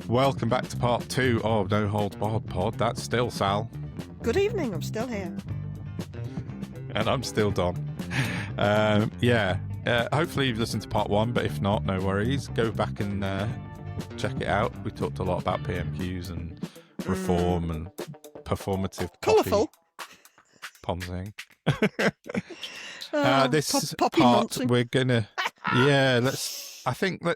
Welcome back to part 2 of NoHoldBarredPod. That's still Sal. Good evening, I'm still here. And I'm still Don. Hopefully you've listened to part 1, but if not, no worries. Go back and check it out. We talked a lot about PMQs and reform and performative Colourful. Ponzing. Oh, this poppy part, nonsense. we're going to... Yeah, let's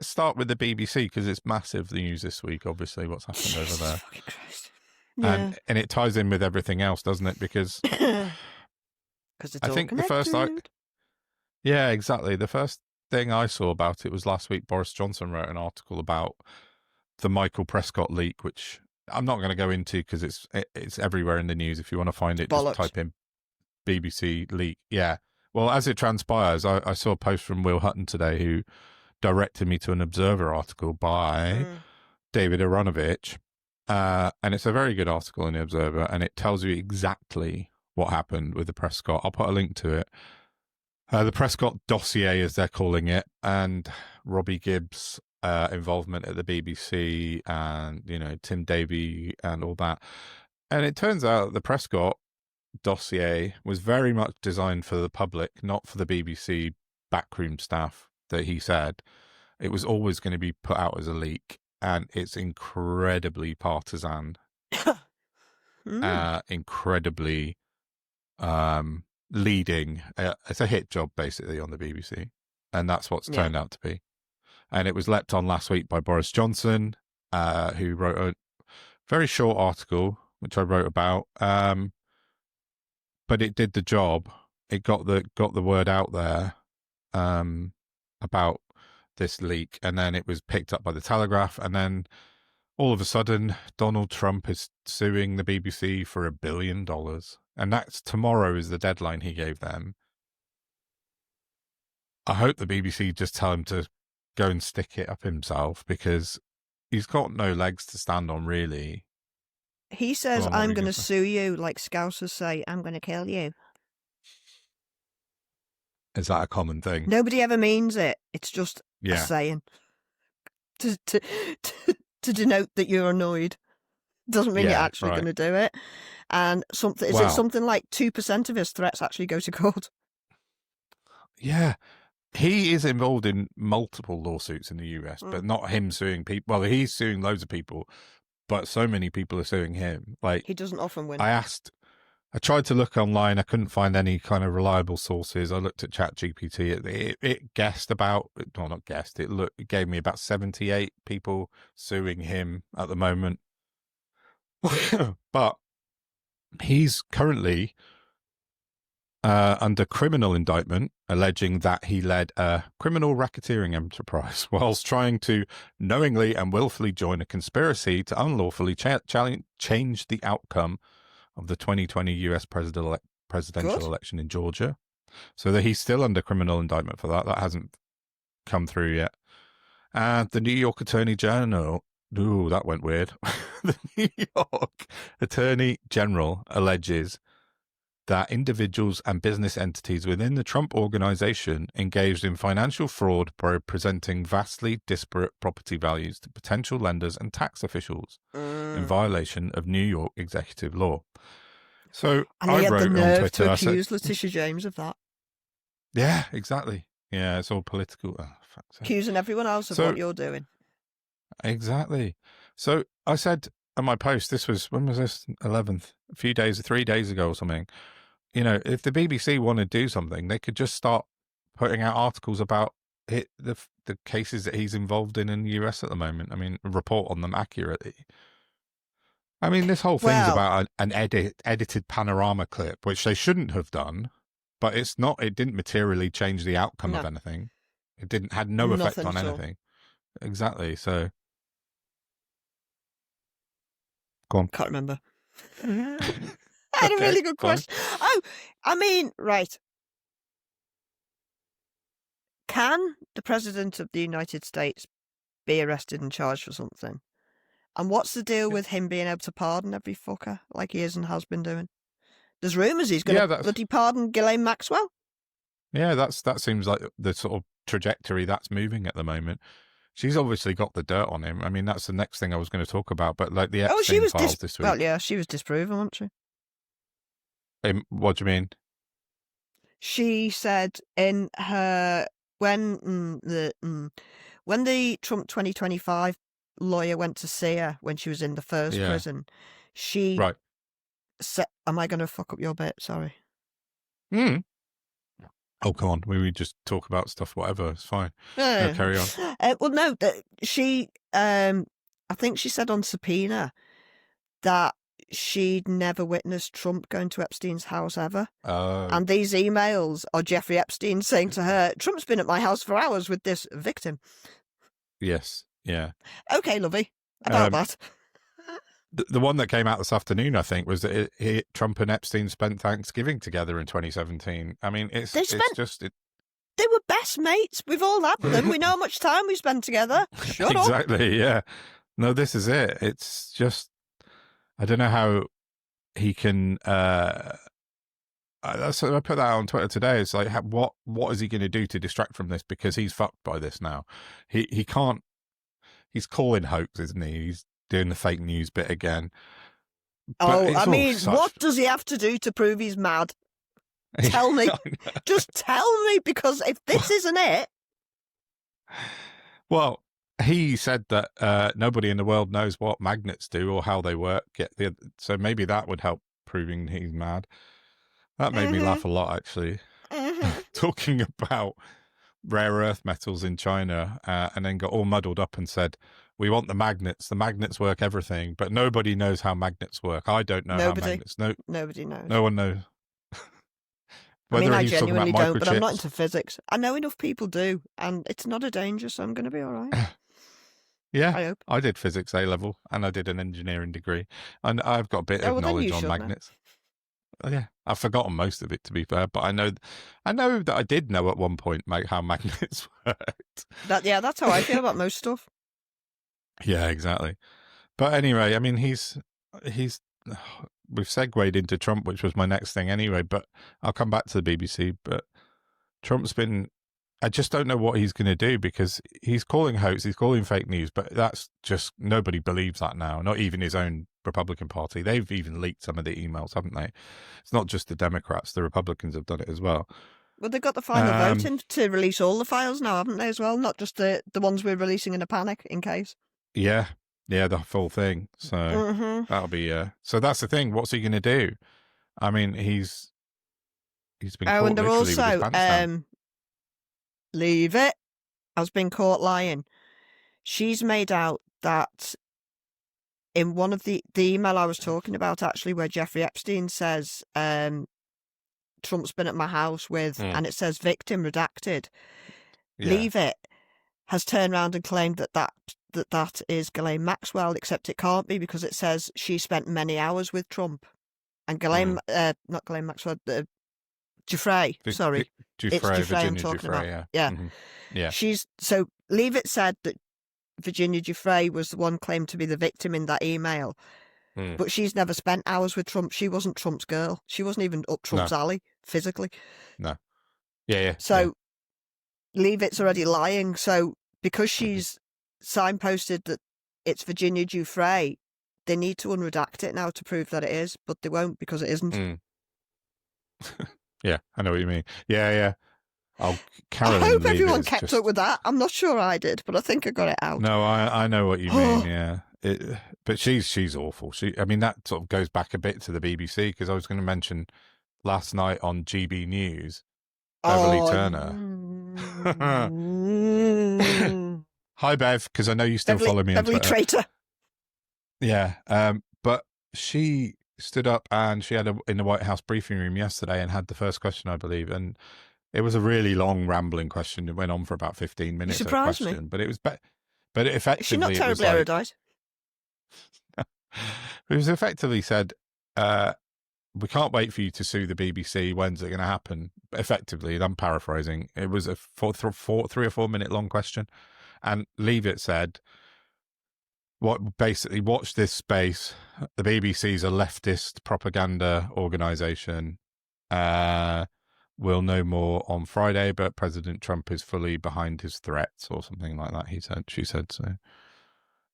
start with the BBC because it's massive, the news this week, obviously, what's happened over there. Fucking Christ. Yeah. And it ties in with everything else, doesn't it? Because Because it's I all think connected. the first... Yeah, exactly. The first thing I saw about it was last week Boris Johnson wrote an article about the Michael Prescott leak, which I'm not going to go into because it's everywhere in the news. If you want to find it, Bollocks. just type in BBC leak. Yeah. Well, as it transpires, I saw a post from Will Hutton today who directed me to an Observer article by David Aronovich. And it's a very good article in the Observer, and it tells you exactly what happened with the Prescott. I'll put a link to it. The Prescott dossier, as they're calling it, and Robbie Gibbs' involvement at the BBC and, Tim Davie and all that. And it turns out the Prescott dossier was very much designed for the public, not for the BBC backroom staff, that he said. It was always going to be put out as a leak, and it's incredibly partisan, incredibly leading. It's a hit job, basically, on the BBC, and that's what's turned out to be. And it was leapt on last week by Boris Johnson, who wrote a very short article, which I wrote about, but it did the job. It got the word out there about this leak, and then it was picked up by the Telegraph, and then all of a sudden Donald Trump is suing the BBC for $1 billion, and that's tomorrow is the deadline he gave them. I hope the BBC just tell him to go and stick it up himself, because he's got no legs to stand on, really. He says, Go on, I'm going to sue you, like Scousers say, I'm going to kill you. Is that a common thing? Nobody ever means it. It's just a saying. To denote that you're annoyed. Doesn't mean you're actually going to do it. And it something like 2% of his threats actually go to court? Yeah. He is involved in multiple lawsuits in the US, but not him suing people. Well, he's suing loads of people, but so many people are suing him. Like, he doesn't often win. I tried to look online. I couldn't find any kind of reliable sources. I looked at ChatGPT. It guessed about, well, not guessed. It gave me about 78 people suing him at the moment. But he's currently under criminal indictment, alleging that he led a criminal racketeering enterprise whilst trying to knowingly and willfully join a conspiracy to unlawfully change the outcome of the 2020 US presidential election in Georgia. So that he's still under criminal indictment for that. That hasn't come through yet. And the New York Attorney General, ooh, that went weird. The New York Attorney General alleges that individuals and business entities within the Trump organization engaged in financial fraud by presenting vastly disparate property values to potential lenders and tax officials in violation of New York executive law. So and I he had wrote the nerve on Twitter, to accuse Letitia James of that. Yeah, exactly. Yeah, it's all political. Oh, fuck's sake. Accusing everyone else of what you're doing. Exactly. So I said on my post, when was this? 11th? 3 days ago or something. If the BBC want to do something, they could just start putting out articles about the cases that he's involved in the US at the moment. I mean, report on them accurately. I mean, this whole thing's about an edited panorama clip, which they shouldn't have done, but it's not. It didn't materially change the outcome of anything. It had no effect on anything. Exactly. So, go on. Can't remember. I had a really good question. Oh, I mean, right. Can the President of the United States be arrested and charged for something? And what's the deal with him being able to pardon every fucker like he is and has been doing? There's rumours he's going to bloody pardon Ghislaine Maxwell. Yeah, that seems like the sort of trajectory that's moving at the moment. she's obviously got the dirt on him. I mean, that's the next thing I was going to talk about. But like the Oh, she Epstein was files this week. well, yeah, she was disproven, wasn't she? What do you mean? She said in her when the Trump 2025 lawyer went to see her when she was in the first prison, she Right. said, "Am I going to fuck up your bit? Sorry." Oh, come on. We just talk about stuff, whatever. It's fine. No, carry on. Well, no, she, I think she said on subpoena that she'd never witnessed Trump going to Epstein's house ever. And these emails are Jeffrey Epstein saying to her, "Trump's been at my house for hours with this victim." Yes. Yeah. Okay, lovey. About that. The one that came out this afternoon, I think, was that Trump and Epstein spent Thanksgiving together in 2017. I mean, they were best mates. We've all had them. We know how much time we spent together. Shut up. Exactly, yeah. No, this is it. It's just, I don't know how he can... I put that on Twitter today. It's like, what is he going to do to distract from this? Because he's fucked by this now. He can't... He's calling hoax, isn't he? He's doing the fake news bit again. I mean, what does he have to do to prove he's mad? Tell me. Just tell me, because if this isn't it... Well, he said that nobody in the world knows what magnets do or how they work. So maybe that would help proving he's mad. That made me laugh a lot, actually. Talking about rare earth metals in China, and then got all muddled up and said, "We want the magnets. The magnets work everything, but nobody knows how magnets work. I don't know how magnets. Nobody knows. No one knows." I mean, I genuinely don't, but I'm not into physics. I know enough people do, and it's not a danger, so I'm going to be all right. Yeah, I hope. I did physics A level, and I did an engineering degree, and I've got a bit of knowledge on magnets. Yeah, I've forgotten most of it, to be fair, but I know that I did know at one point how magnets worked. That's how I feel about most stuff. Yeah, exactly. But anyway, I mean, we've segued into Trump, which was my next thing anyway, but I'll come back to the BBC. But Trump's I just don't know what he's going to do, because he's calling hoax, he's calling fake news, but that's just, nobody believes that now, not even his own Republican Party. They've even leaked some of the emails, haven't they? It's not just the Democrats, the Republicans have done it as well. Well, they've got the final vote in to release all the files now, haven't they, as well? Not just the ones we're releasing in a panic, in case. Yeah, the full thing. So that'll be... So that's the thing. What's he going to do? I mean, he's been caught and they're literally with his also, pants down. Leave it, has been caught lying. She's made out that in one of the email I was talking about, actually, where Jeffrey Epstein says, Trump's been at my house with, and it says victim redacted. Yeah. Leave it has turned around and claimed that is Ghislaine Maxwell, except it can't be, because it says she spent many hours with Trump. And not Ghislaine Maxwell, Giuffre, sorry. Giuffre, it's Giuffre Virginia I'm talking Giuffre, about. Yeah. Yeah. So Leave It said that Virginia Giuffre was the one claimed to be the victim in that email. But she's never spent hours with Trump. She wasn't Trump's girl. She wasn't even up Trump's alley, physically. No. Yeah. So Leave It's already lying. So because she's signposted that it's Virginia Giuffre, they need to unredact it now to prove that it is, but they won't, because it isn't. Yeah, I know what you mean. Yeah. I hope everyone kept up with that. I'm not sure I did, but I think I got it out. No, I know what you mean. Yeah, but she's awful. I mean, that sort of goes back a bit to the BBC, because I was going to mention last night on GB News, Beverly Turner. Hi, Bev, because I know you still follow me on Twitter. Beverly traitor. Yeah, but she stood up and she had in the White House briefing room yesterday and had the first question, I believe, and it was a really long, rambling question. It went on for about 15 minutes. You surprised me. But it was but effectively, is she not terribly erudite? It was effectively said, we can't wait for you to sue the BBC. When's it going to happen? Effectively, I'm paraphrasing. It was a 3 or 4 minute long question, and Leave It said, watch this space. The BBC's a leftist propaganda organisation. We'll know more on Friday, but President Trump is fully behind his threats, or something like that. She said so.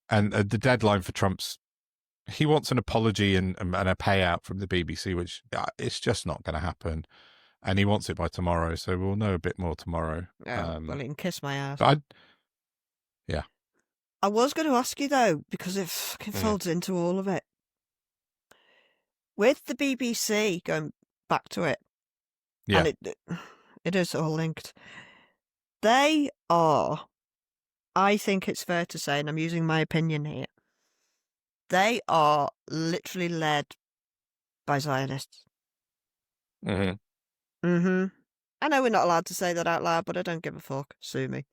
And the deadline for Trump's, he wants an apology and a payout from the BBC, which it's just not going to happen. And he wants it by tomorrow, so we'll know a bit more tomorrow. Well, he can kiss my ass. Yeah. I was going to ask you, though, because it fucking folds into all of it. With the BBC, going back to it, and it is all linked, they are, I think it's fair to say, and I'm using my opinion here, they are literally led by Zionists. Mm-hmm. Mm-hmm. I know we're not allowed to say that out loud, but I don't give a fuck. Sue me.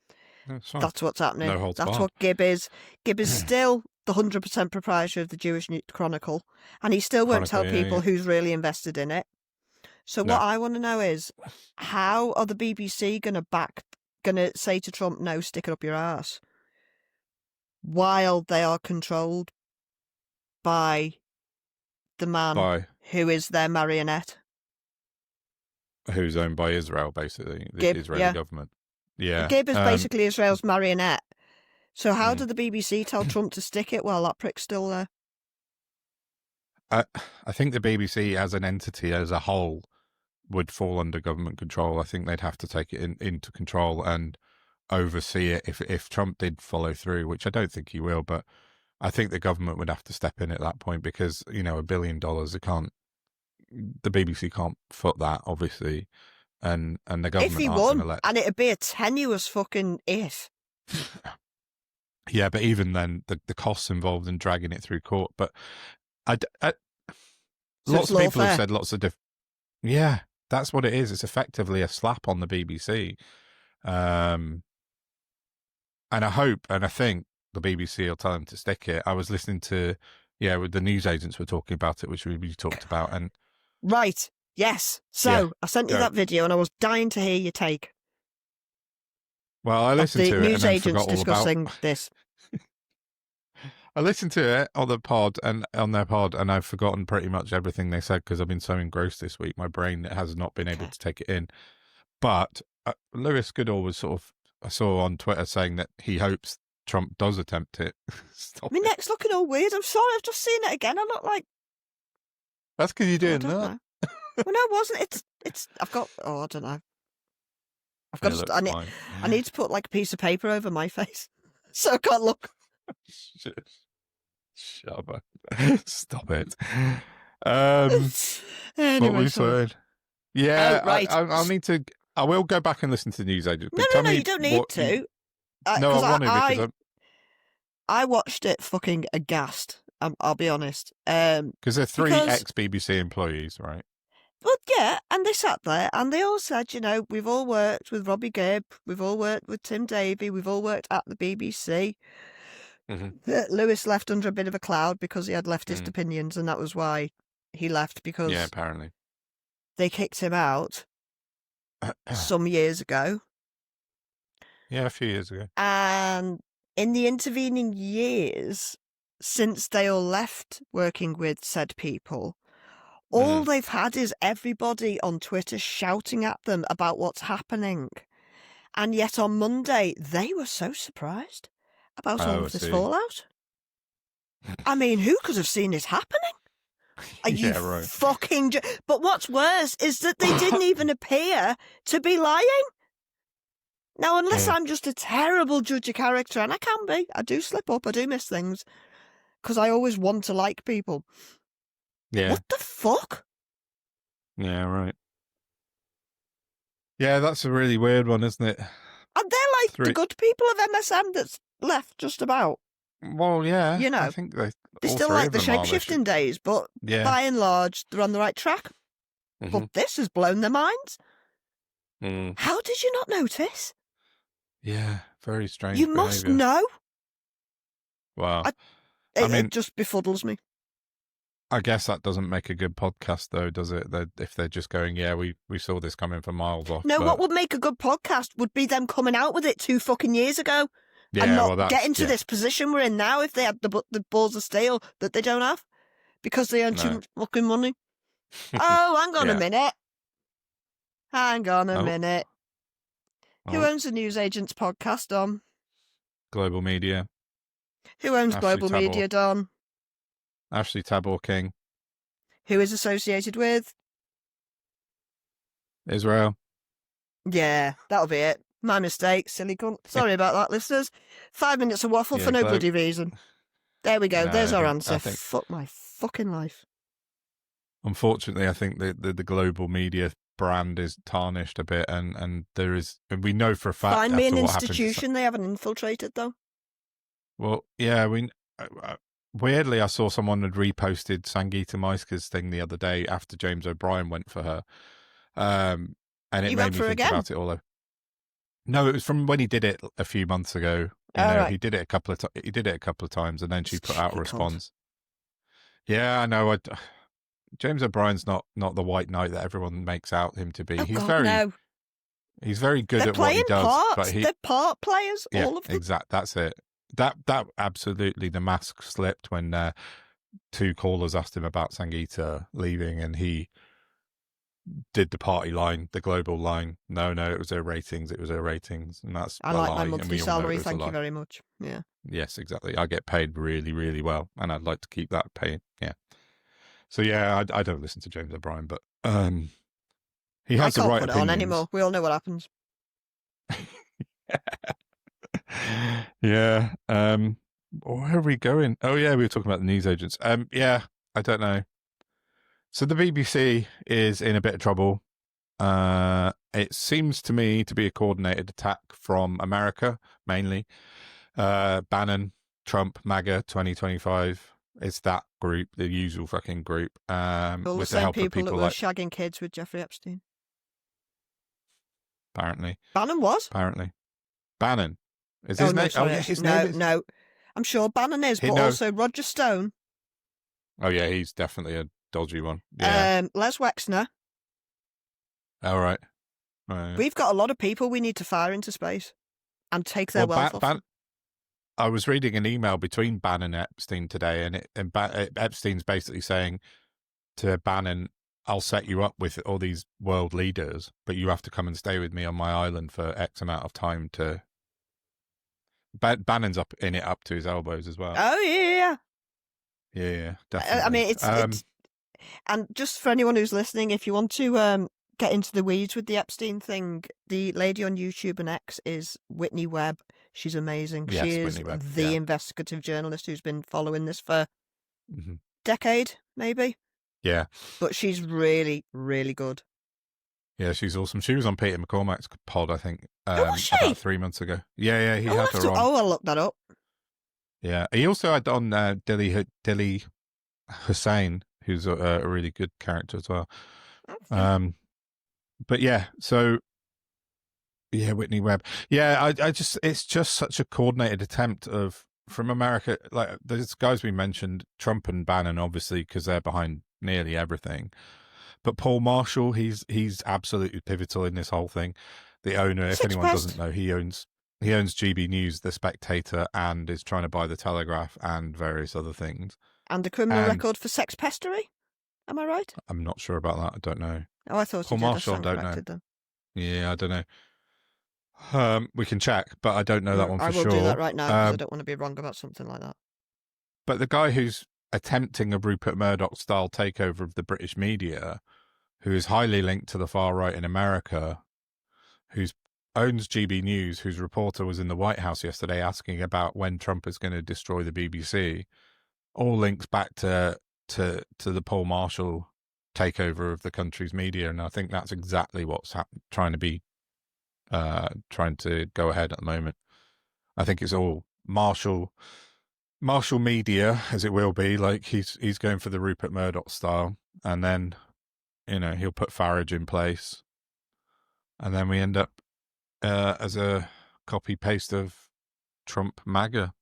That's what's happening. That's what Gibb is. Gibb is still the 100% proprietor of the Jewish Chronicle, and he still won't tell people who's really invested in it. So what I want to know is, how are the BBC going to say to Trump, no, stick it up your ass, while they are controlled by the man who is their marionette? Who's owned by Israel, basically, the Israeli government. Yeah. Gibb is basically Israel's marionette. So how did the BBC tell Trump to stick it while that prick's still there? I think the BBC as an entity, as a whole, would fall under government control. I think they'd have to take it into control and oversee it if Trump did follow through, which I don't think he will, but I think the government would have to step in at that point because, $1 billion, the BBC can't foot that, obviously. And the government if he won, and it'd be a tenuous fucking if. Yeah, but even then, the costs involved in dragging it through court. But lots of people have said lots of different. Yeah, that's what it is. It's effectively a slap on the BBC. And I hope, and I think the BBC will tell him to stick it. I was listening to, with the news agents were talking about it, which we talked about. And right. Yes. So I sent you that video and I was dying to hear your take. Well, I listened to it. News agents discussing this. I listened to it on their pod, and I've forgotten pretty much everything they said because I've been so engrossed this week. My brain has not been able to take it in. But Lewis Goodall was I saw on Twitter saying that he hopes Trump does attempt it. My neck's looking all weird. I'm sorry, I've just seen it again. I'm not like. That's because you're doing that. Well, no, it wasn't. It's. I've got. Oh, I don't know. I've got. I need to put like a piece of paper over my face so I can't look. Shut up! Stop it. Anyway, what were you saying? Yeah, right. I'll need to. I will go back and listen to the news agent. No, you don't need to. No, I want to because I watched it fucking aghast. I'll be honest. Because they're three ex-BBC employees, right? Well, yeah, and they sat there and they all said, we've all worked with Robbie Gibb, we've all worked with Tim Davie, we've all worked at the BBC. Mm-hmm. Lewis left under a bit of a cloud because he had leftist opinions, and that was why he left, because apparently they kicked him out some years ago. Yeah, a few years ago. And in the intervening years, since they all left working with said people, all they've had is everybody on Twitter shouting at them about what's happening. And yet on Monday, they were so surprised about all of this fallout. I mean, who could have seen this happening? Are you fucking... But what's worse is that they didn't even appear to be lying. Now, unless I'm just a terrible judge of character, and I can be, I do slip up, I do miss things, because I always want to like people. Yeah. What the fuck? Yeah, right. Yeah, that's a really weird one, isn't it? And they're like the good people of MSM that's left just about. Well, yeah. I think they still like the shape-shifting days, but by and large, they're on the right track. Mm-hmm. But this has blown their minds. How did you not notice? Yeah, very strange. You must know. Wow. It just befuddles me. I guess that doesn't make a good podcast, though, does it? If they're just going, we saw this coming from miles off. No, what would make a good podcast would be them coming out with it 2 fucking years ago. Yeah, and not getting to this position we're in now if they had the balls of steel that they don't have. Because they earn too much fucking money. Oh, hang on a minute. Hang on a minute. Who Oh. owns the Newsagents podcast, Dom? Global Media. Who owns Ashley Global Tabor. Media, Dom? Ashley Tabor King. Who is associated with? Israel. Yeah, that'll be it. My mistake, silly cunt. Sorry about that, listeners. 5 minutes of waffle Yeah, for no bloody reason. There we go. No, There's I our think- answer. I think- Fuck my fucking life. Unfortunately, I think the Global Media brand is tarnished a bit, and there is, and we know for a fact. Find me an after what happened to institution they haven't infiltrated, though. Well, yeah, weirdly, I saw someone had reposted Sangeeta Maiska's thing the other day after James O'Brien went for her, and it He made went me for her think again? about it all. No, it was from when he did it a few months ago. Right. He did it a couple of times, and then she put out a Cheeky cunt. response. Yeah, I know. James O'Brien's not the white knight that everyone makes out him to be. Oh, he's God, very no. he's very good They're at what he playing does. parts. But They're part players, yeah, all of them. exact. That's it. That absolutely, the mask slipped when two callers asked him about Sangeeta leaving, and he did the party line, the global line. No, it was her ratings. It was her ratings, and that's I a like lie, my and monthly we all know salary, it was a thank you lie. very much. Yeah. Yes, exactly. I get paid really, really well, and I'd like to keep that pay. Yeah. So yeah, I don't listen to James O'Brien, but he has I the can't right put opinions. it on anymore. We all know what happens. Yeah. Where are we going? Oh yeah, we were talking about the newsagents. Yeah, I don't know. So the BBC is in a bit of trouble. It seems to me to be a coordinated attack from America, mainly. Bannon, Trump, MAGA 2025. It's that group, the usual fucking group. All the With the same help of people that people were like, shagging kids with Jeffrey Epstein. apparently. Bannon was? Bannon. Is his name? Sorry. Oh, yeah, his name is. No. I'm sure Bannon is, but also Roger Stone. Oh, yeah, he's definitely a dodgy one. Yeah. Les Wexner. All right. Yeah. We've got a lot of people we need to fire into space and take their wealth off them. I was reading an email between Bannon and Epstein today, and Epstein's basically saying to Bannon, I'll set you up with all these world leaders, but you have to come and stay with me on my island for X amount of time to... Bannon's up to his elbows as well. Oh, yeah. Yeah, definitely. I mean, it's... And just for anyone who's listening, if you want to get into the weeds with the Epstein thing, the lady on YouTube and X is Whitney Webb. She's amazing. Yes, she is Whitney Webb, the investigative journalist who's been following this for decade, maybe. Yeah. But she's really, really good. Yeah, she's awesome. She was on Peter McCormack's pod, I think, was she? about 3 months ago. Yeah, he had her on. I'll look that up. Yeah, he also had on Dilly Hussein, who's a really good character as well. Okay. But yeah, so yeah, Whitney Webb. Yeah, it's just such a coordinated attempt from America. Like those guys we mentioned, Trump and Bannon, obviously, because they're behind nearly everything. But Paul Marshall, he's absolutely pivotal in this whole thing. The owner, if anyone doesn't know, he owns GB News, The Spectator, and is trying to buy The Telegraph and various other things. And a criminal record for sex pestery. Am I right? I'm not sure about that. I don't know. Oh, I thought Paul Marshall, I don't know. Then. Yeah, I don't know. We can check, but I don't know that one for sure. I will do that right now because I don't want to be wrong about something like that. But the guy who's attempting a Rupert Murdoch-style takeover of the British media, who is highly linked to the far right in America, who owns GB News, whose reporter was in the White House yesterday asking about when Trump is going to destroy the BBC, all links back to the Paul Marshall takeover of the country's media, and I think that's exactly what's trying to go ahead at the moment. I think it's all Marshall media, as it will be. Like he's going for the Rupert Murdoch style, and then he'll put Farage in place, and then we end up as a copy paste of Trump MAGA,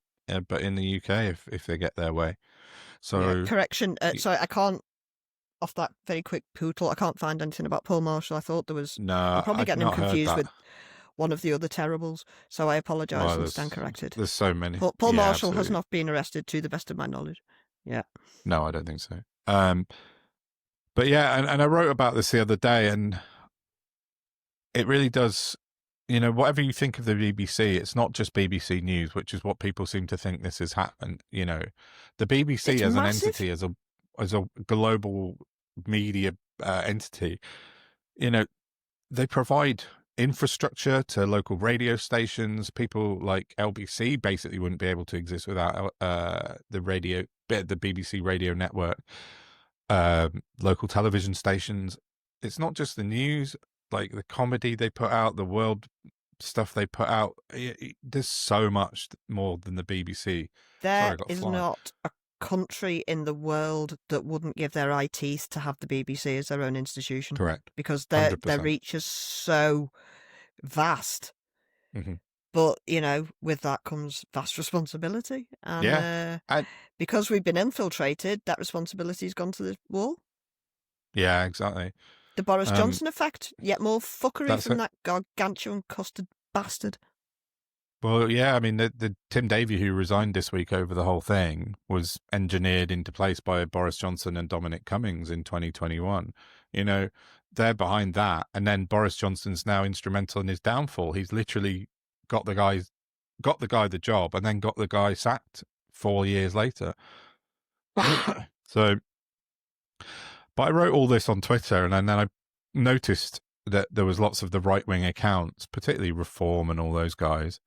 but in the UK if they get their way. So yeah, correction. Sorry, I can't. Off that very quick pootle, I can't find anything about Paul Marshall. I thought there was. No, I'm probably getting him confused with one of the other terribles. So I apologise and stand corrected. There's so many. Paul Marshall has not been arrested, to the best of my knowledge. Yeah. No, I don't think so. But yeah, and I wrote about this the other day, and it really does. Whatever you think of the BBC, it's not just BBC News, which is what people seem to think this has happened. The BBC It's as an massive. entity, as a global media entity, they provide infrastructure to local radio stations. People like LBC basically wouldn't be able to exist without the BBC radio network. Local television stations. It's not just the news, like the comedy they put out, the world stuff they put out. There's so much more than the BBC. There is not a country in the world that wouldn't give their eye teeth to have the BBC as their own institution. Correct. Because their 100%. reach is so vast. Mm-hmm. But, with that comes vast responsibility. And yeah. because we've been infiltrated, that responsibility's gone to the wall. Yeah, exactly. The Boris Johnson effect, yet more fuckery from it. that gargantuan custard bastard. Well, yeah, I mean, the Tim Davie who resigned this week over the whole thing was engineered into place by Boris Johnson and Dominic Cummings in 2021. They're behind that. And then Boris Johnson's now instrumental in his downfall. He's literally got the guy the job and then got the guy sacked 4 years later. So, but I wrote all this on Twitter, and then I noticed that there was lots of the right-wing accounts, particularly Reform and all those guys,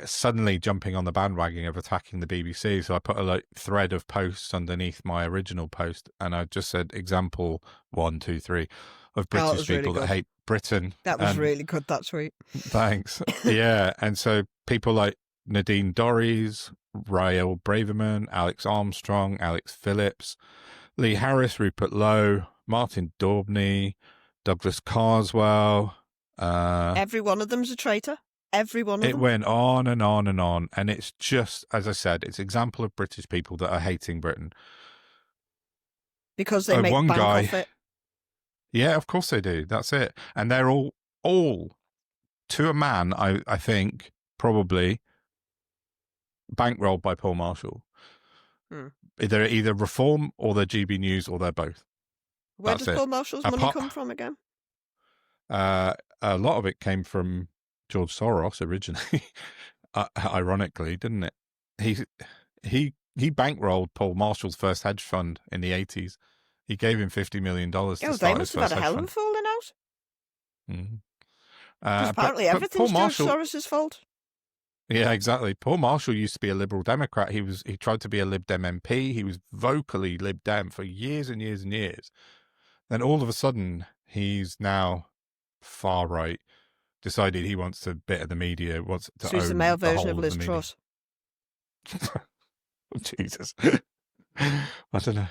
suddenly jumping on the bandwagon of attacking the BBC. So I put a thread of posts underneath my original post, and I just said example 1, 2, 3 of British people that hate Britain. That was really good. That tweet. Thanks. Yeah, and so people like Nadine Dorries, Rael Braverman, Alex Armstrong, Alex Phillips, Lee Harris, Rupert Lowe, Martin Daubney, Douglas Carswell. Every one of them's a traitor. Every one of them. It went on and on and on. And it's just, as I said, it's an example of British people that are hating Britain. Because they make bank off it. Yeah, of course they do. That's it. And they're all to a man, I think, probably bankrolled by Paul Marshall. They're either Reform or they're GB News or they're both. Where does Paul Marshall's money come from again? A lot of it came from George Soros originally, ironically, didn't it? He bankrolled Paul Marshall's first hedge fund in the 80s. He gave him $50 million to start his first hedge fund. They must have had a hell of a falling out. Mm-hmm. Because apparently everything's George Soros's fault. Yeah, exactly. Paul Marshall used to be a Liberal Democrat. He tried to be a Lib Dem MP. He was vocally Lib Dem for years and years and years. Then all of a sudden, he's now far right. Decided he wants a bit of the media. Wants to so he's own the male the version whole of Liz the Truss. Jesus, I don't know.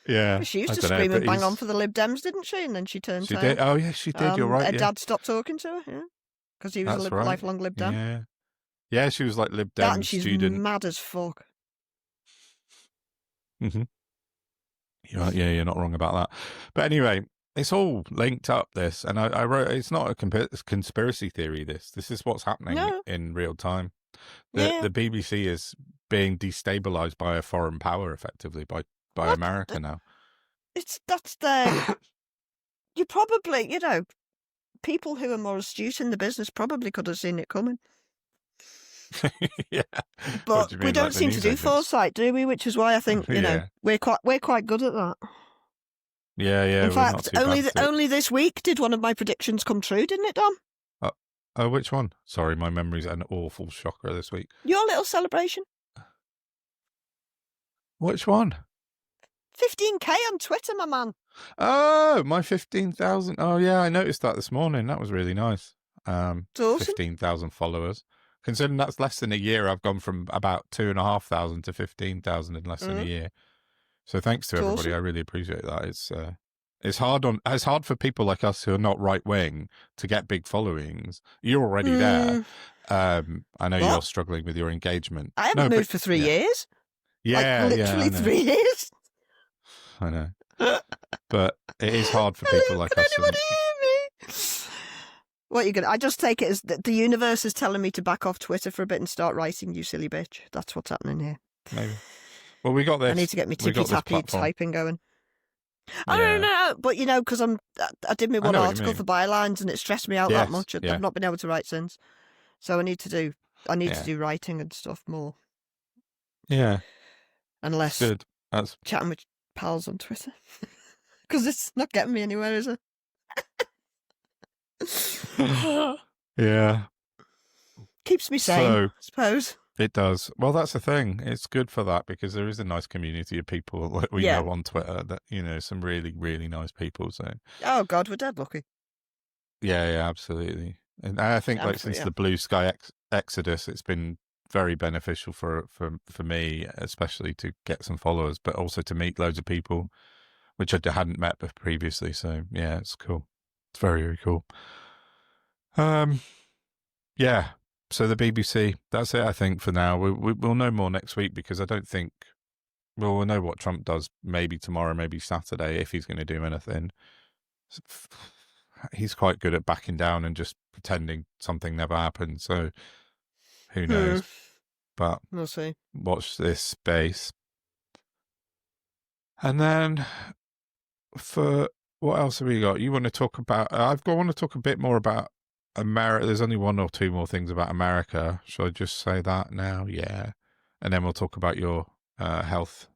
Yeah, she used to scream and bang on for the Lib Dems, didn't she? And then she turned. She did. Oh yeah, she did. You're right. Her dad stopped talking to her. Yeah, because he was lifelong Lib Dem. Yeah, yeah, she was like Lib Dem and she's student. Mad as fuck. Mm-hmm. You're not wrong about that. But anyway, it's all linked up. This, and I wrote. It's not a conspiracy theory. This is what's happening in real time. The BBC is being destabilized by a foreign power, effectively by America now. That's their. You probably, people who are more astute in the business probably could have seen it coming. Yeah, but we don't seem to do foresight, do we? Which is why I think we're quite good at that. Yeah. In fact, only this week did one of my predictions come true, didn't it, Dom? Oh, which one? Sorry, my memory's an awful shocker this week. Your little celebration. Which one? 15K on Twitter, my man. Oh, my 15,000. Oh, yeah, I noticed that this morning. That was really nice. It's awesome. 15,000 followers. Considering that's less than a year, I've gone from about 2,500 to 15,000 in less than a year. So thanks to everybody. Awesome. I really appreciate that. It's hard for people like us who are not right wing to get big followings. You're already there. I know you're struggling with your engagement. I haven't moved for 3 years. Yeah, literally 3 years. I know, but it is hard for people like us. Can anybody hear me? What are you gonna? I just take it as the universe is telling me to back off Twitter for a bit and start writing. You silly bitch. That's what's happening here. Maybe. Well, we got this. I need to get me tippy tappy typing going. I don't know, but because I did my I one know what you article mean. for Bylines and it stressed me out that much. Yeah. I've not been able to write since, so I need to do writing and stuff more. Yeah, and it's less good. That's chatting with pals on Twitter because it's not getting me anywhere, is it? yeah. Keeps me sane, So I suppose. it does. Well, that's the thing. It's good for that because there is a nice community of people that we know on Twitter that, some really, really nice people. So, oh God, we're dead lucky. Yeah, absolutely. And I think since the Blue Sky exodus, it's been very beneficial for me, especially to get some followers, but also to meet loads of people, which I hadn't met previously. So yeah, it's cool. It's very, very cool. Yeah. So the BBC, that's it, I think, for now. We'll know more next week because I don't think... Well, we'll know what Trump does maybe tomorrow, maybe Saturday, if he's going to do anything. He's quite good at backing down and just pretending something never happened. So who knows? But we'll see. Watch this space. And then for what else have we got? You want to talk about... I want to talk a bit more about America. There's only one or two more things about America. Shall I just say that now? Yeah. And then we'll talk about your health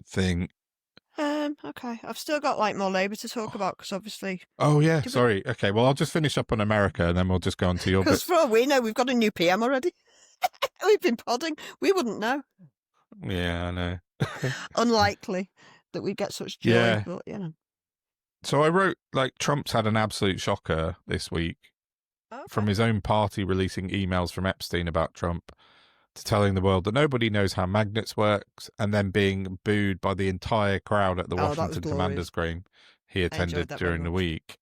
thing. Okay. I've still got more Labour to talk about because obviously... Oh, yeah. Sorry. Okay. Well, I'll just finish up on America and then we'll just go on to your bit. Because for all we know, we've got a new PM already. We've been podding. We wouldn't know. Yeah, I know. Unlikely that we get such joy. Yeah. But, So I wrote, Trump's had an absolute shocker this week from his own party releasing emails from Epstein about Trump to telling the world that nobody knows how magnets works and then being booed by the entire crowd at the Washington Commanders game he attended during the week.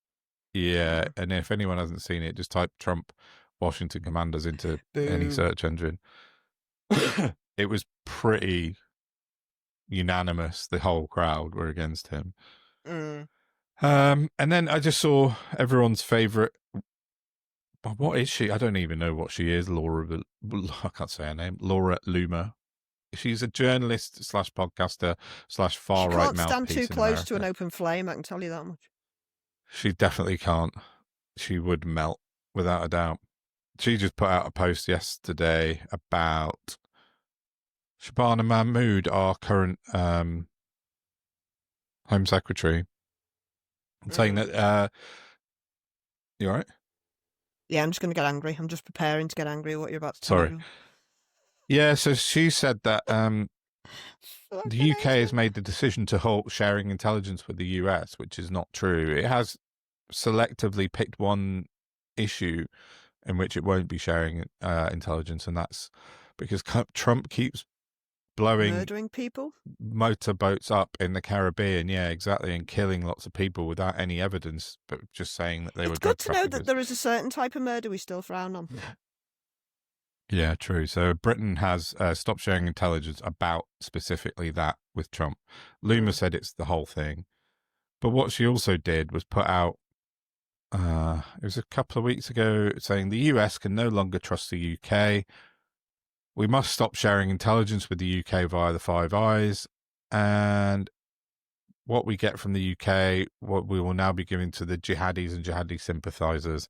Yeah, and if anyone hasn't seen it, just type Trump Washington Commanders into any search engine. It was pretty unanimous. The whole crowd were against him. And then I just saw everyone's favorite. What is she? I don't even know what she is. I can't say her name. Laura Loomer. She's a journalist / podcaster / far right mouthpiece. She can't stand too close to an open flame. I can tell you that much. She definitely can't. She would melt without a doubt. She just put out a post yesterday about Shabana Mahmood, our current Home Secretary, saying that you all right? Yeah, I'm just going to get angry. I'm just preparing to get angry at what you're about to tell me. Yeah, so she said that the UK has made the decision to halt sharing intelligence with the US, which is not true. It has selectively picked one issue in which it won't be sharing intelligence, and that's because Trump keeps murdering people, motorboats up in the Caribbean. Yeah, exactly, and killing lots of people without any evidence, but just saying that they were drug traffickers. It's good to know that there is a certain type of murder we still frown on. Yeah, true. So Britain has stopped sharing intelligence about specifically that with Trump. Loomer said it's the whole thing. But what she also did was put out, it was a couple of weeks ago, saying the US can no longer trust the UK. We must stop sharing intelligence with the UK via the Five Eyes. And what we get from the UK, what we will now be giving to the jihadis and jihadi sympathizers.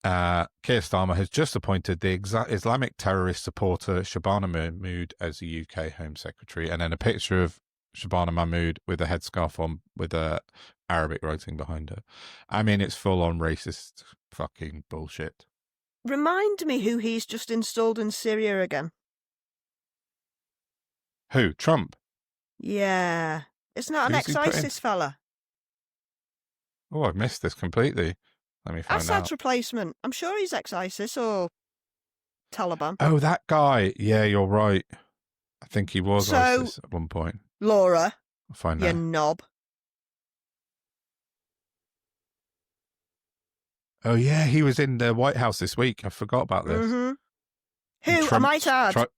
Keir Starmer has just appointed the Islamic terrorist supporter Shabana Mahmood as the UK Home Secretary, and then a picture of Shabana Mahmood with a headscarf on with Arabic writing behind her. I mean, it's full-on racist fucking bullshit. Remind me who he's just installed in Syria again. Who? Trump? Yeah. It's not an ex-ISIS fella. Oh, I've missed this completely. Let me find out. Assad's replacement. I'm sure he's ex-ISIS or Taliban. Oh, that guy. Yeah, you're right. I think he was ISIS at one point. Laura, I'll find you out. knob. Oh, yeah, he was in the White House this week. I forgot about this. Mm-hmm. Who, I might add,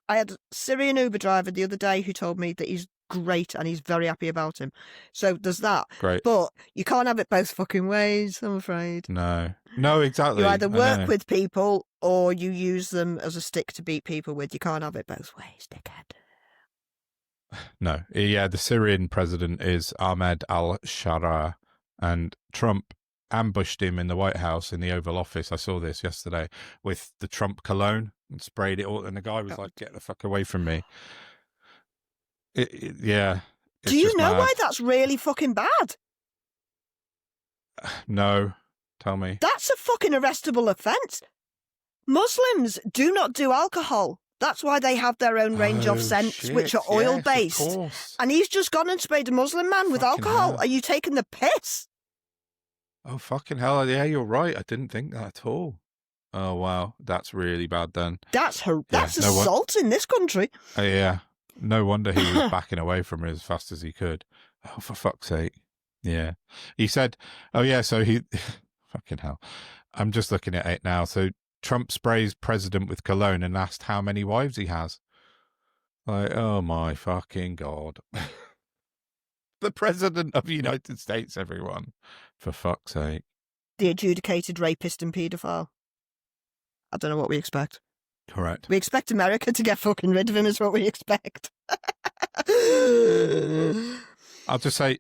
I had a Syrian Uber driver the other day who told me that he's great and he's very happy about him. So there's that. Great. But you can't have it both fucking ways, I'm afraid. No, exactly. You either work with people or you use them as a stick to beat people with. You can't have it both ways, dickhead. No. Yeah, the Syrian president is Ahmed al-Sharaa, and Trump ambushed him in the White House in the Oval Office. I saw this yesterday with the Trump cologne and sprayed it all, and the guy was like, "Get the fuck away from me." Yeah. It's Do you just know mad. why that's really fucking bad? No. Tell me. That's a fucking arrestable offence. Muslims do not do alcohol. That's why they have their own range of scents, which are oil-based. Yes, of course. And he's just gone and sprayed a Muslim man with Fucking alcohol. hell. Are you taking the piss? Oh, fucking hell. Yeah, you're right. I didn't think that at all. Oh, wow. That's really bad then. That's assault in this country. Yeah. No wonder he was backing away from it as fast as he could. Oh, for fuck's sake. Yeah. He said, oh, yeah, so he... fucking hell. I'm just looking at it now. So Trump sprays president with cologne and asked how many wives he has. Like, oh, my fucking God. The president of the United States, everyone. For fuck's sake. The adjudicated rapist and paedophile. I don't know what we expect. Correct. We expect America to get fucking rid of him is what we expect. I'll just say,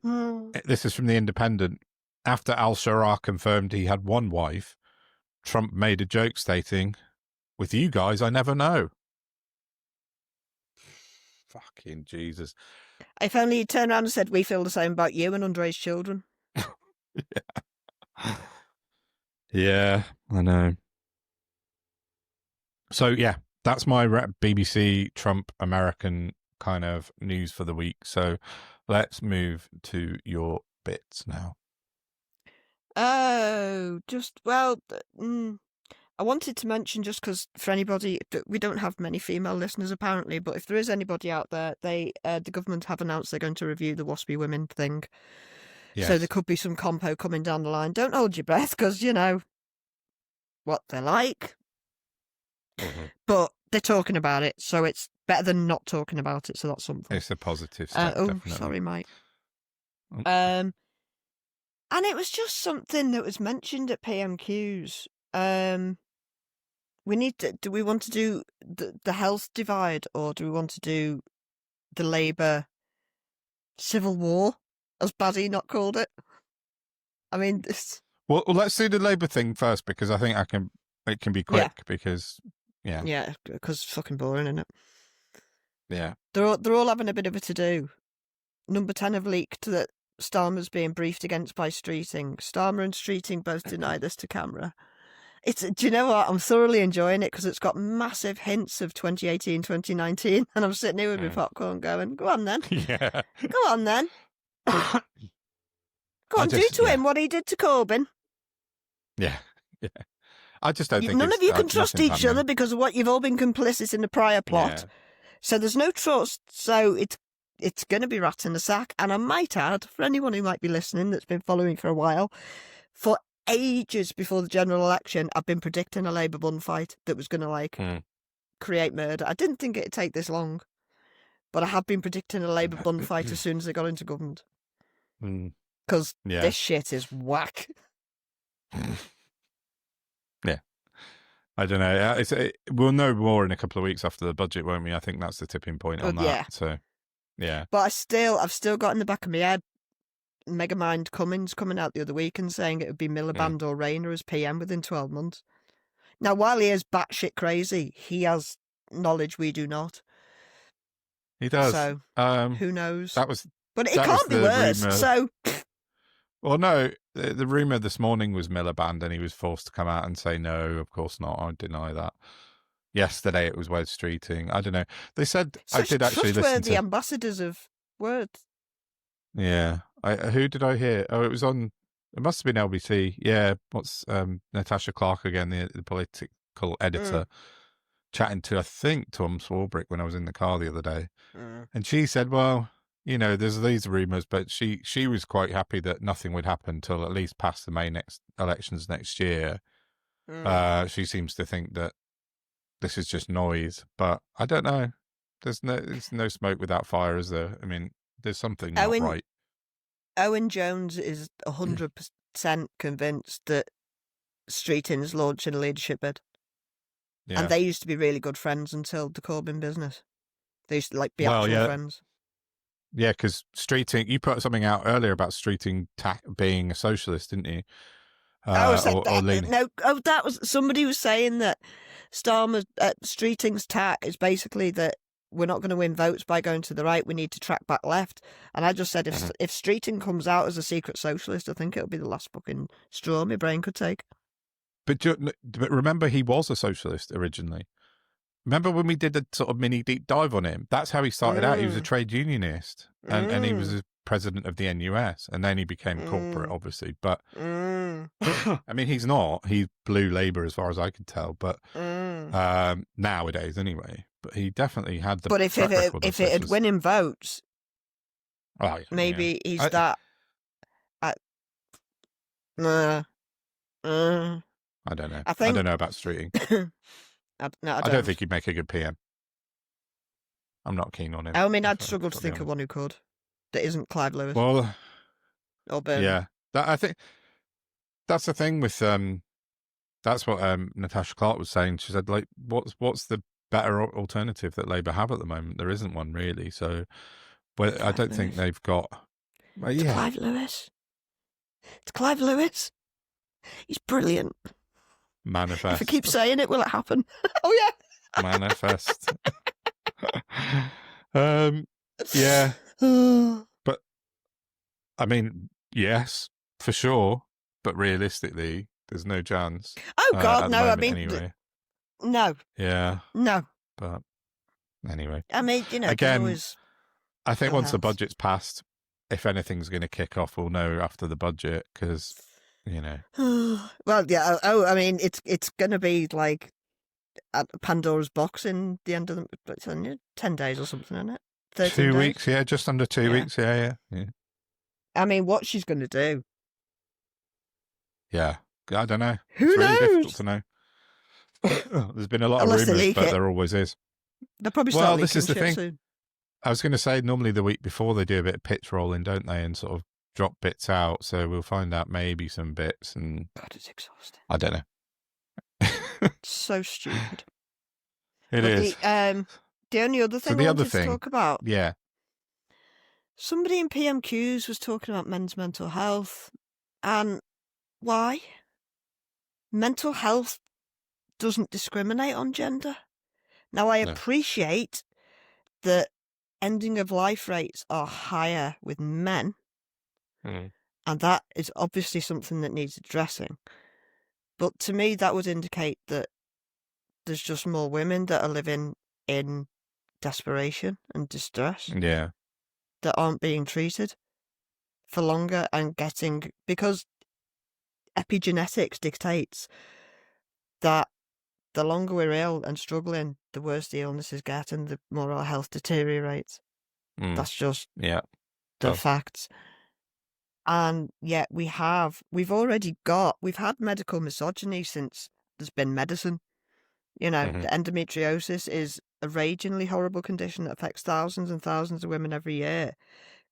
this is from The Independent. After al-Sharaa confirmed he had one wife, Trump made a joke stating, "With you guys, I never know." Fucking Jesus. If only he'd turned around and said, we feel the same about you and underage children. Yeah, I know. So, yeah, that's my BBC Trump American kind of news for the week. So let's move to your bits now. Oh, I wanted to mention, just because for anybody, we don't have many female listeners apparently, but if there is anybody out there, the government have announced they're going to review the waspy women thing. Yes. So there could be some compo coming down the line. Don't hold your breath, because you know what they're like. Mm-hmm. But they're talking about it, so it's better than not talking about it. So that's something. It's a positive step. Definitely. Sorry, Mike. Oh. And it was just something that was mentioned at PMQs. Do we want to do the health divide, or do we want to do the Labour civil war, as Baddy not called it? I mean, this... Well, let's do the Labour thing first, because I think it can be quick, because, yeah. Yeah, because it's fucking boring, isn't it? Yeah. They're all having a bit of a to-do. Number 10 have leaked that Starmer's being briefed against by Streeting. Starmer and Streeting both deny this to camera. Do you know what? I'm thoroughly enjoying it because it's got massive hints of 2018, 2019, and I'm sitting here with my popcorn going, go on then. Yeah. Go on then. Go on, do to him what he did to Corbyn. Yeah. Yeah. I just don't think none of you can trust each other because of what you've all been complicit in the prior plot. Yeah. So there's no trust. So it's going to be rat in the sack. And I might add, for anyone who might be listening that's been following for a while, for ages before the general election, I've been predicting a Labour bun fight that was going to create murder. I didn't think it'd take this long, but I have been predicting a Labour bun fight as soon as they got into government. Because this shit is whack. Yeah. I don't know. We'll know more in a couple of weeks after the budget, won't we? I think that's the tipping point on that. Yeah. So, yeah. But I've still got in the back of my head Megamind Cummings coming out the other week and saying it would be Miliband or Rayner as PM within 12 months. Now, while he is batshit crazy, he has knowledge we do not. He does. So, who knows? But it can't be worse. Rumor. So, well, no, the rumor this morning was Miliband, and he was forced to come out and say, no, of course not. I deny that. Yesterday it was Wes Streeting. I don't know. They said I did actually listen to the ambassadors of words. Yeah. Who did I hear? Oh, it must have been LBC. Yeah. What's Natasha Clark again, the political editor, chatting to, I think, Tom Swarbrick when I was in the car the other day. And she said, well, you know, there's these rumours, but she was quite happy that nothing would happen till at least past the May elections next year. She seems to think that this is just noise, but I don't know. There's no smoke without fire, is there? I mean, there's something not right. Owen Jones is 100% convinced that Streeting's launching a leadership bid. Yeah. And they used to be really good friends until the Corbyn business. They used to be actual friends. Yeah, because Streeting, you put something out earlier about Streeting being a socialist, didn't you? I said Or that. leaning. No, that was somebody was saying that Streeting's tack is basically that we're not going to win votes by going to the right. We need to track back left. And I just said if Streeting comes out as a secret socialist, I think it'll be the last fucking straw my brain could take. But remember, he was a socialist originally. Remember when we did a sort of mini deep dive on him? That's how he started out. He was a trade unionist, and he was a president of the NUS, and then he became corporate, obviously. But I mean, he's not. He's blue Labour, as far as I can tell. But nowadays, anyway. But he definitely had the. But if it had winning votes, maybe he's that. I don't know. I don't know about Streeting. I don't think he'd make a good PM. I'm not keen on him. I mean, I'd struggle to think of one who could. That isn't Clive Lewis. Well, or Ben. Yeah, I think that's the thing with that's what Natasha Clark was saying. She said, like, what's the better alternative that Labour have at the moment? There isn't one really. So, well, I don't think they've got. Well, it's Clive Lewis. It's Clive Lewis. He's brilliant. Manifest. If I keep saying it, will it happen? Oh yeah. Manifest. Yeah. But I mean, yes, for sure. But realistically, there's no chance. Oh God, no! I mean, anyway. No. Yeah. No. But anyway, I mean, again, always... I think once the budget's passed, if anything's going to kick off, we'll know after the budget because. Well, yeah. Oh, I mean, it's going to be like Pandora's box in the end of the 10 days or something, isn't it? 2 weeks, yeah, just under 2 weeks, yeah. I mean, what she's going to do? Yeah, I don't know. Who it's knows? Really difficult to know. There's been a lot of rumours, but there always is. They'll probably start. Well, this is the thing. Soon. I was going to say, normally the week before they do a bit of pitch rolling, don't they, and sort of drop bits out. So we'll find out maybe some bits. And God, it's exhausting. I don't know. It's so stupid. It is. The only other thing I wanted to talk about. Yeah. Somebody in PMQs was talking about men's mental health. And why? Mental health doesn't discriminate on gender. Now, I appreciate that ending of life rates are higher with men. And that is obviously something that needs addressing. But to me, that would indicate that there's just more women that are living in desperation and distress. Yeah. That aren't being treated for longer and because epigenetics dictates that the longer we're ill and struggling, the worse the illnesses get and the more our health deteriorates. That's just the facts. And yet we've had medical misogyny since there's been medicine. The endometriosis is a ragingly horrible condition that affects thousands and thousands of women every year.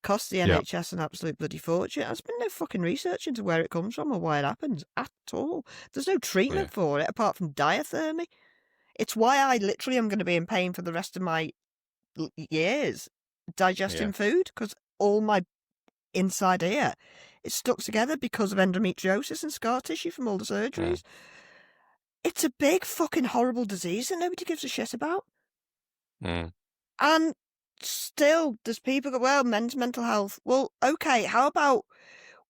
Costs the NHS an absolute bloody fortune. There's been no fucking research into where it comes from or why it happens at all. There's no treatment for it apart from diathermy. It's why I literally am going to be in pain for the rest of my years digesting food, because all my inside ear is stuck together because of endometriosis and scar tissue from all the surgeries. It's a big fucking horrible disease that nobody gives a shit about. And still there's people go, well, men's mental health. Well, okay, how about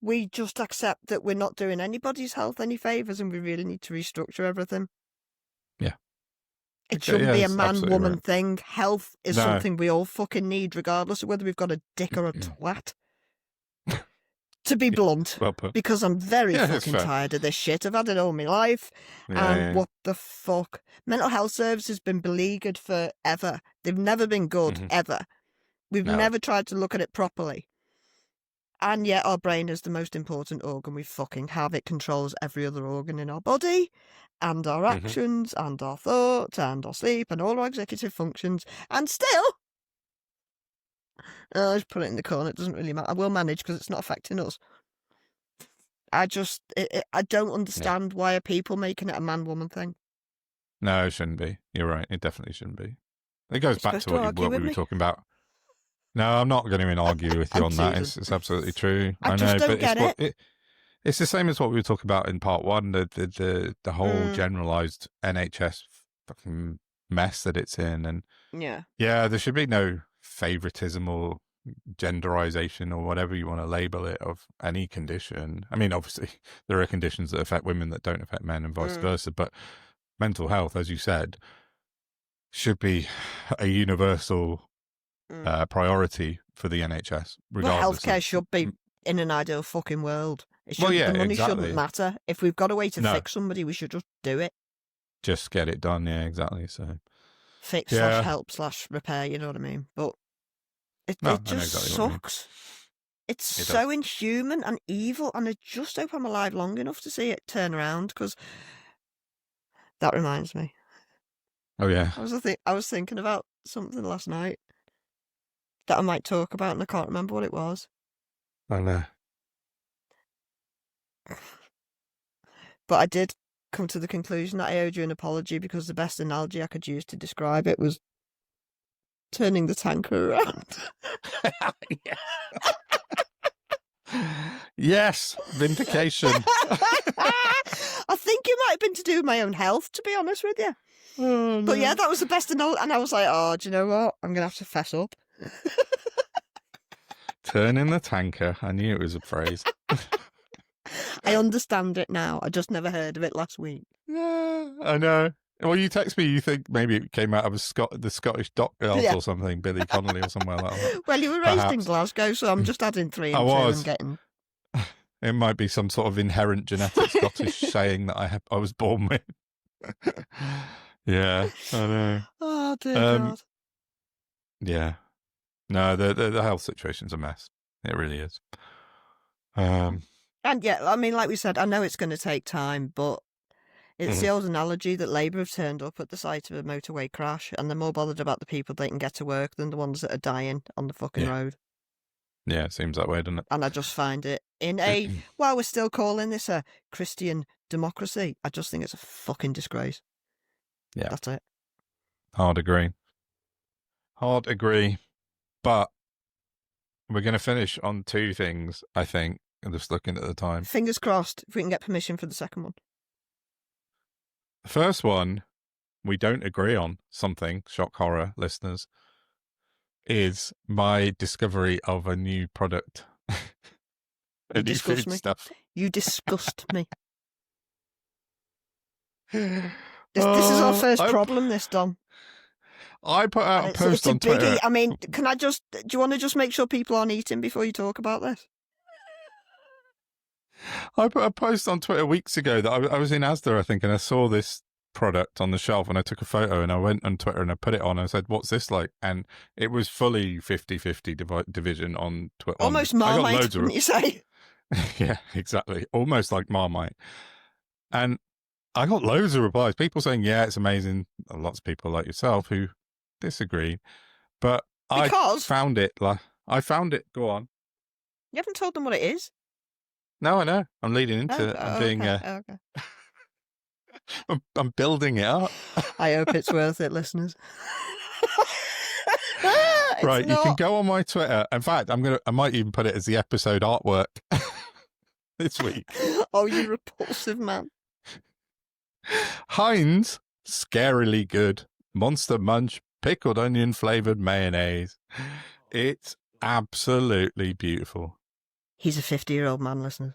we just accept that we're not doing anybody's health any favours and we really need to restructure everything? Yeah. It shouldn't be a man-woman thing. Health is something we all fucking need, regardless of whether we've got a dick or a twat. To be blunt, because I'm very fucking tired of this shit. I've had it all my life. What the fuck? Mental health service has been beleaguered forever. They've never been good, ever. We've never tried to look at it properly. And yet our brain is the most important organ we fucking have. It controls every other organ in our body, and our actions, and our thoughts, and our sleep, and all our executive functions. And still... I'll just put it in the corner. It doesn't really matter. I will manage because it's not affecting us. I don't understand why are people making it a man-woman thing. No, it shouldn't be. You're right. It definitely shouldn't be. It goes back to what we were talking about. No, I'm not going to argue with you on that. teasing. It's absolutely true. I just don't get it's the same as what we were talking about in part one. The whole generalized NHS fucking mess that it's in, and yeah, there should be no favoritism or genderization or whatever you want to label it of any condition. I mean, obviously there are conditions that affect women that don't affect men and vice versa, but mental health, as you said, should be a universal priority for the NHS. Well, healthcare should be in an ideal fucking world. It should, the money shouldn't matter. If we've got a way to fix somebody, we should just do it. Just get it done, yeah, exactly. So fix / help / repair, you know what I mean? But it just sucks. It's so inhuman and evil, and I just hope I'm alive long enough to see it turn around, because that reminds me. Oh, yeah. I was thinking about something last night that I might talk about, and I can't remember what it was. I know. But I did come to the conclusion that I owed you an apology, because the best analogy I could use to describe it was turning the tanker around. Yes, vindication. I think it might have been to do with my own health, to be honest with you. Oh, no. But yeah, that was the best analogy, and I was like, oh, do you know what? I'm going to have to fess up. Turning the tanker. I knew it was a phrase. I understand it now. I just never heard of it last week. Yeah, I know. Well, you text me, you think maybe it came out of the Scottish dock girls or something, Billy Connolly or somewhere like that. Well, you were raised in Glasgow, so I'm just adding 3 and 2 and getting... It might be some sort of inherent genetic Scottish saying that I was born with. Yeah, I know. Oh, dear God. Yeah. No, the health situation's a mess. It really is. And yeah, I mean, like we said, I know it's going to take time, but it's the old analogy that Labour have turned up at the site of a motorway crash, and they're more bothered about the people they can get to work than the ones that are dying on the fucking road. Yeah, it seems that way, doesn't it? And I just find it while we're still calling this a Christian democracy, I just think it's a fucking disgrace. Yeah. That's it. Hard agree. But we're going to finish on 2 things, I think. I'm just looking at the time. Fingers crossed if we can get permission for the second one. The first one, we don't agree on something, shock horror listeners, is my discovery of a new product. You disgust me. Stuff. You disgust me. This is our first problem, this, Dom. I put out a post on Twitter. I mean, do you want to just make sure people aren't eating before you talk about this? I put a post on Twitter weeks ago that I was in Asda, I think, and I saw this product on the shelf, and I took a photo, and I went on Twitter and I put it on. I said, what's this like? And it was fully 50-50 division on Twitter. Almost Marmite, wouldn't you say? Yeah, exactly. Almost like Marmite. And I got loads of replies. People saying, yeah, it's amazing. Lots of people like yourself who disagree. But I found it. Go on. You haven't told them what it is? No, I know. I'm leading into it. I'm being... Okay. I'm building it up. I hope it's worth it, listeners. Right, you can go on my Twitter. In fact, I might even put it as the episode artwork this week. Oh, you repulsive man. Heinz, scarily good, Monster Munch, pickled onion flavoured mayonnaise. It's absolutely beautiful. He's a 50-year-old man, listeners.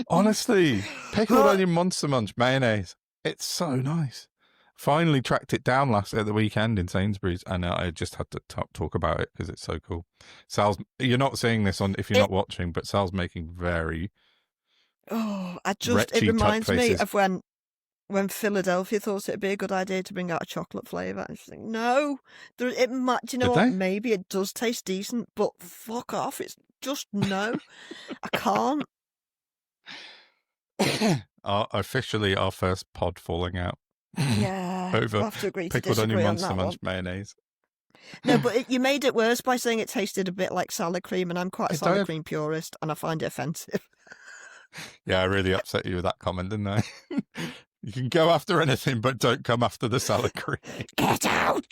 Honestly, pickled onion Monster Munch mayonnaise. It's so nice. Finally tracked it down at the weekend in Sainsbury's, and I just had to talk about it because it's so cool. Sal's, you're not seeing this if you're not watching, but Sal's making very... it reminds me of when Philadelphia thought it'd be a good idea to bring out a chocolate flavour. I just think, no, do you know what? Maybe it does taste decent, but fuck off. It's just no. I can't. Officially our first pod falling out. Yeah, over we'll have to agree pickled to onion on Monster Munch mayonnaise. No, but you made it worse by saying it tasted a bit like salad cream, and I'm quite a salad cream purist, and I find it offensive. Yeah, I really upset you with that comment, didn't I? You can go after anything, but don't come after the salad cream. Get out!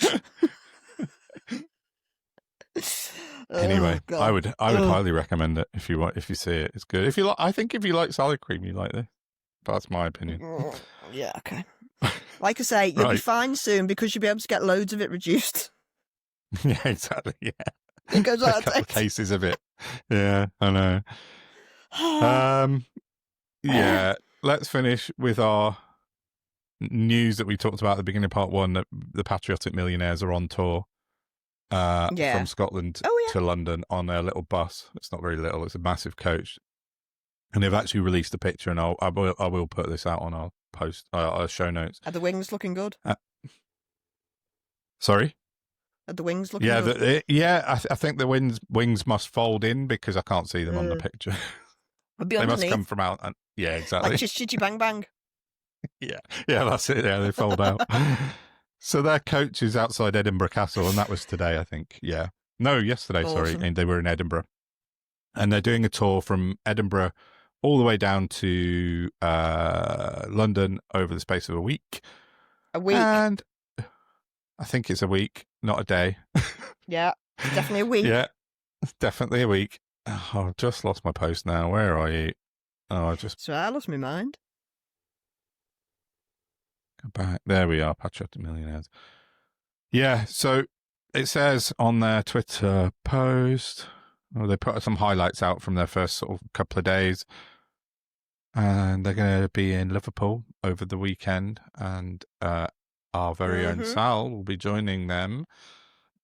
Anyway, God. I would highly recommend it if you see it. It's good. If you like, I think if you like salad cream, you like this. But that's my opinion. Yeah, okay. Like I say, you'll be fine soon because you'll be able to get loads of it reduced. Yeah, exactly. Yeah, it goes a out of couple of date. cases of it. Yeah, I know. Yeah, let's finish with our news that we talked about at the beginning of part one, that the Patriotic Millionaires are on tour from Scotland to London on a little bus. It's not very little, it's a massive coach. And they've actually released a picture, and I will put this out on our post, our show notes. Are the wings looking good? Sorry? Are the wings looking good? I think the wings must fold in because I can't see them on the picture. They must come from out. Yeah, exactly. Like Chitty Bang Bang. Yeah, that's it. Yeah, they fold out. So their coach is outside Edinburgh Castle, and that was today, I think. Yeah. No, yesterday, Awesome. sorry. And they were in Edinburgh. And they're doing a tour from Edinburgh all the way down to London over the space of a week. A week? And I think it's a week, not a day. Yeah, definitely a week. Yeah, definitely a week. Oh, I've just lost my post now. Where are you? Oh, So I lost my mind. Go back. There we are, Patriotic Millionaires. Yeah, so it says on their Twitter post, they put some highlights out from their first sort of couple of days. And they're going to be in Liverpool over the weekend. And our very own Sal will be joining them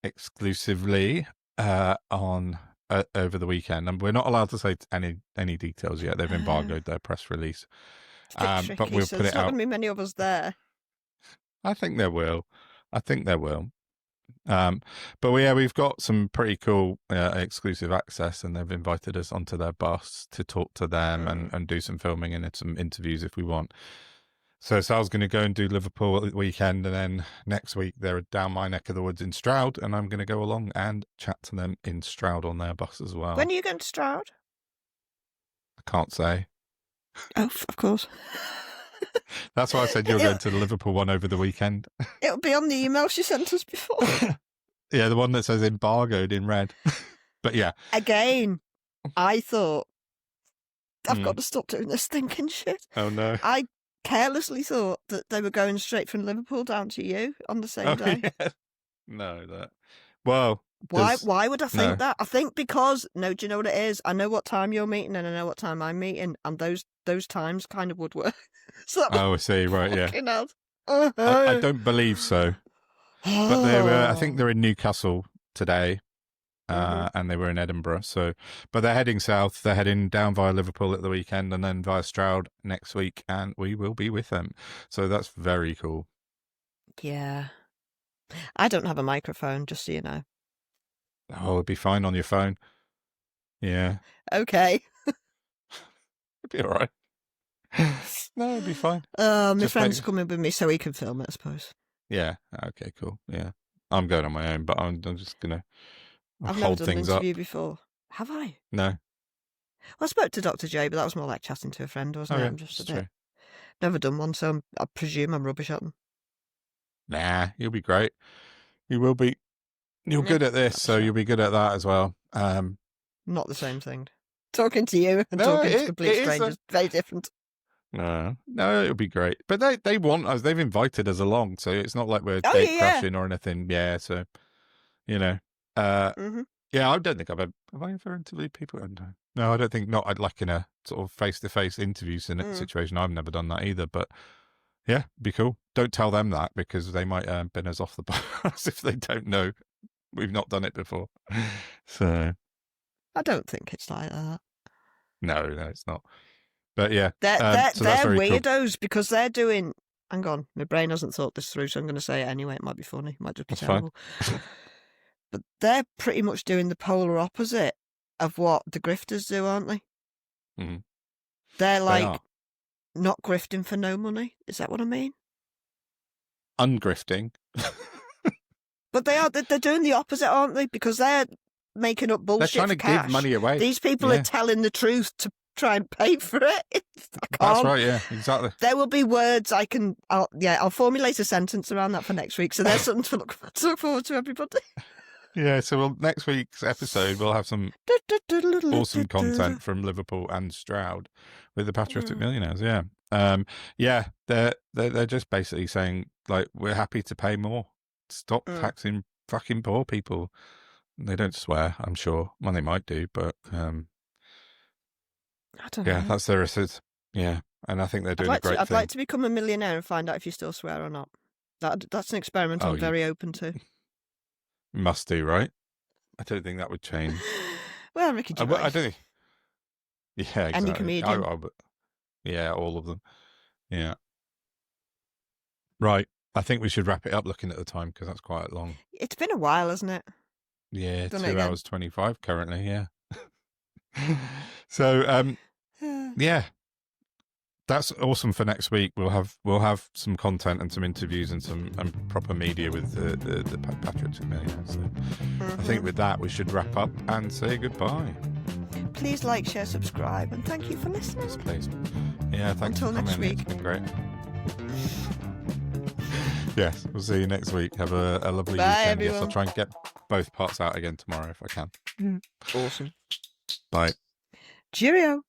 exclusively over the weekend. And we're not allowed to say any details yet. They've embargoed their press release. Tricky, but we'll put it out. There's not going to be many of us there. I think there will. But we've got some pretty cool exclusive access, and they've invited us onto their bus to talk to them and do some filming and some interviews if we want. So Sal's going to go and do Liverpool at the weekend, and then next week they're down my neck of the woods in Stroud, and I'm going to go along and chat to them in Stroud on their bus as well. When are you going to Stroud? I can't say. Oh, of course. That's why I said you're going to the Liverpool one over the weekend. It'll be on the email she sent us before. Yeah, the one that says embargoed in red. But yeah. Again, I thought, I've got to stop doing this thinking shit. Oh, no. I carelessly thought that they were going straight from Liverpool down to you on the same day. Yeah. No, that... Well... Why would I think that? I think because, do you know what it is? I know what time you're meeting and I know what time I'm meeting, and those times kind of would work. So I see, right, yeah. I don't believe so. But I think they're in Newcastle today, and they were in Edinburgh. So, but they're heading south. They're heading down via Liverpool at the weekend, and then via Stroud next week, and we will be with them. So that's very cool. Yeah. I don't have a microphone, just so you know. Oh, it'd be fine on your phone. Yeah. Okay. It'd be all right. No, it'd be fine. My friend's coming with me so he can film it, I suppose. Yeah. Okay, cool. Yeah. I'm going on my own, but I'm just going to I've hold never done things an up. interview before. Have I? No. Well, I spoke to Dr. J, but that was more like chatting to a friend, wasn't it? Yeah, I'm just a bit... true. Never done one, so I presume I'm rubbish at them. Nah, you'll be great. You will be. You're good at this, so you'll be good at that as well. Not the same thing. Talking to you and talking to complete strangers, very different. No, it'll be great. But they want us. They've invited us along, so it's not like we're date crashing or anything. Yeah, so Yeah, I don't think have I ever interviewed people? No, I don't think not. I'd like in a sort of face-to-face interview situation. I've never done that either, but yeah, be cool. Don't tell them that because they might bin us off the bus if they don't know. We've not done it before. So I don't think it's like that. No, it's not. But yeah, they're weirdos cool. because they're doing. Hang on, my brain hasn't thought this through, so I'm going to say it anyway. It might be funny, it might just be terrible. But they're pretty much doing the polar opposite of what the grifters do, aren't they? Mm-hmm. They're like not grifting for no money. Is that what I mean? Ungrifting. But they are. They're doing the opposite, aren't they? Because they're making up bullshit. They're trying to give money away. These people are telling the truth to try and pay for it. That's right. Yeah, exactly. There will be words I'll formulate a sentence around that for next week. So there's something to look forward to, everybody. Yeah, so next week's episode we'll have some awesome content from Liverpool and Stroud with the patriotic millionaires. Yeah, yeah, they're just basically saying like we're happy to pay more. Stop taxing fucking poor people. They don't swear, I'm sure. Well, they might do, but I don't know. yeah, that's their assist. Yeah, and I think they're doing a great thing. I'd like to become a millionaire and find out if you still swear or not. That's an experiment I'm very open to. Must do, right? I don't think that would change. Well, Ricky Gervais. I don't think. Yeah, exactly. Any comedian. Yeah, all of them. Yeah. Right. I think we should wrap it up looking at the time because that's quite long. It's been a while, hasn't it? Yeah, 2 hours 25 currently, yeah. So, yeah. That's awesome for next week. We'll have some content and some interviews and some proper media with the patriotic millionaires. So I think with that we should wrap up and say goodbye. Please like, share, subscribe, and thank you for listening. Yes, please. Yeah, thanks until next week. It's been great. Yes, we'll see you next week. Have a lovely weekend. Everyone. Yes, I'll try and get both parts out again tomorrow if I can. Awesome. Bye. Cheerio.